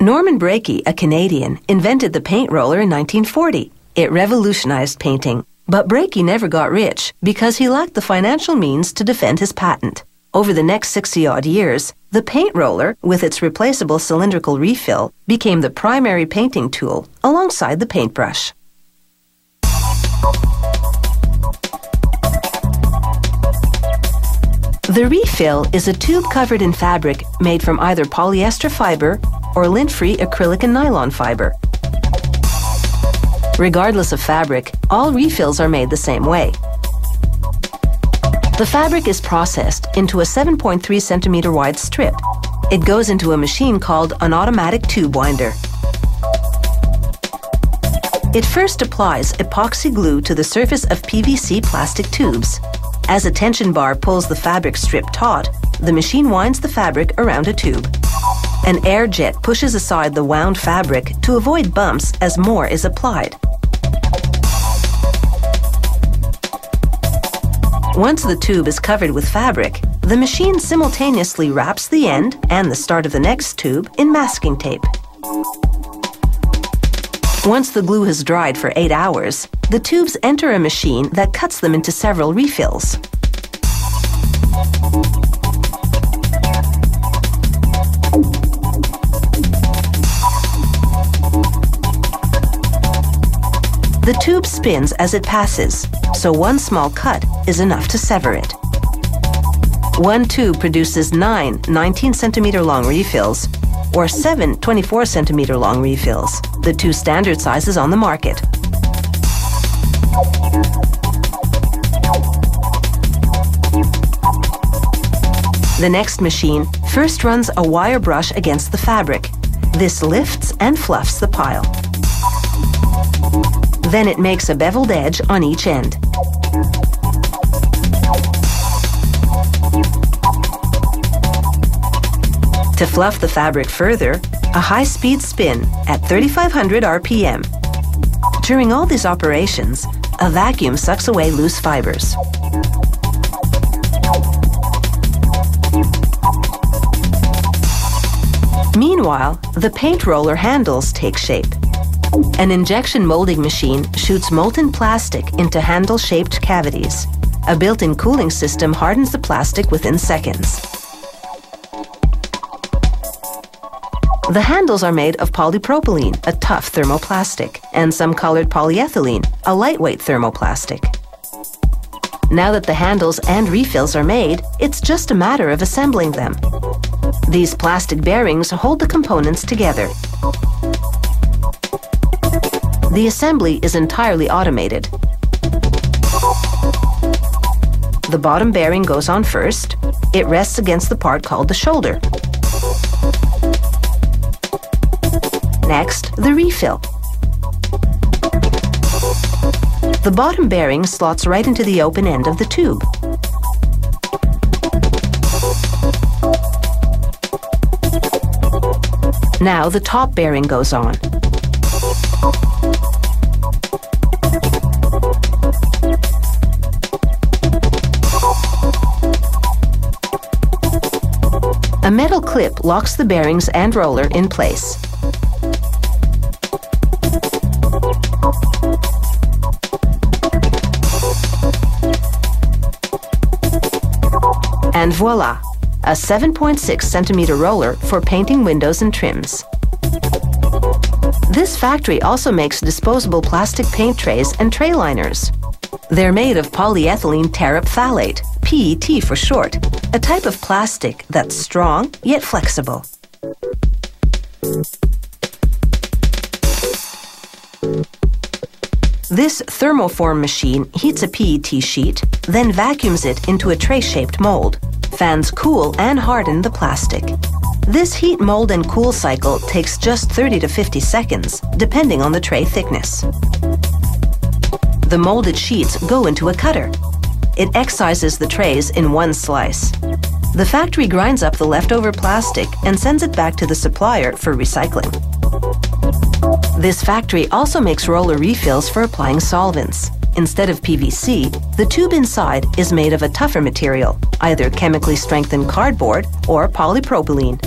Norman Braeke, a Canadian, invented the paint roller in 1940. It revolutionized painting. But Braeke never got rich because he lacked the financial means to defend his patent. Over the next 60-odd years, the paint roller, with its replaceable cylindrical refill, became the primary painting tool alongside the paintbrush. The refill is a tube covered in fabric made from either polyester fiber or lint-free acrylic and nylon fiber. Regardless of fabric, all refills are made the same way. The fabric is processed into a 7.3 centimeter wide strip. It goes into a machine called an automatic tube winder. It first applies epoxy glue to the surface of PVC plastic tubes. As a tension bar pulls the fabric strip taut, the machine winds the fabric around a tube. An air jet pushes aside the wound fabric to avoid bumps as more is applied. Once the tube is covered with fabric, the machine simultaneously wraps the end and the start of the next tube in masking tape. Once the glue has dried for 8 hours, the tubes enter a machine that cuts them into several refills. The tube spins as it passes, so one small cut is enough to sever it. One tube produces 9 19-centimeter long refills, or 7 24-centimeter long refills, the two standard sizes on the market. The next machine first runs a wire brush against the fabric. This lifts and fluffs the pile. Then it makes a beveled edge on each end. To fluff the fabric further, a high-speed spin at 3,500 RPM. During all these operations, a vacuum sucks away loose fibers. Meanwhile, the paint roller handles take shape. An injection molding machine shoots molten plastic into handle-shaped cavities. A built-in cooling system hardens the plastic within seconds. The handles are made of polypropylene, a tough thermoplastic, and some colored polyethylene, a lightweight thermoplastic. Now that the handles and refills are made, it's just a matter of assembling them. These plastic bearings hold the components together. The assembly is entirely automated. The bottom bearing goes on first. It rests against the part called the shoulder. Next, the refill. The bottom bearing slots right into the open end of the tube. Now the top bearing goes on. A metal clip locks the bearings and roller in place. And voila, a 7.6 centimeter roller for painting windows and trims. This factory also makes disposable plastic paint trays and tray liners. They're made of polyethylene terephthalate, PET for short, a type of plastic that's strong yet flexible. This thermoform machine heats a PET sheet, then vacuums it into a tray-shaped mold. Fans cool and harden the plastic. This heat, mold, and cool cycle takes just 30 to 50 seconds, depending on the tray thickness. The molded sheets go into a cutter. It excises the trays in one slice. The factory grinds up the leftover plastic and sends it back to the supplier for recycling. This factory also makes roller refills for applying solvents. Instead of PVC, the tube inside is made of a tougher material, either chemically strengthened cardboard or polypropylene.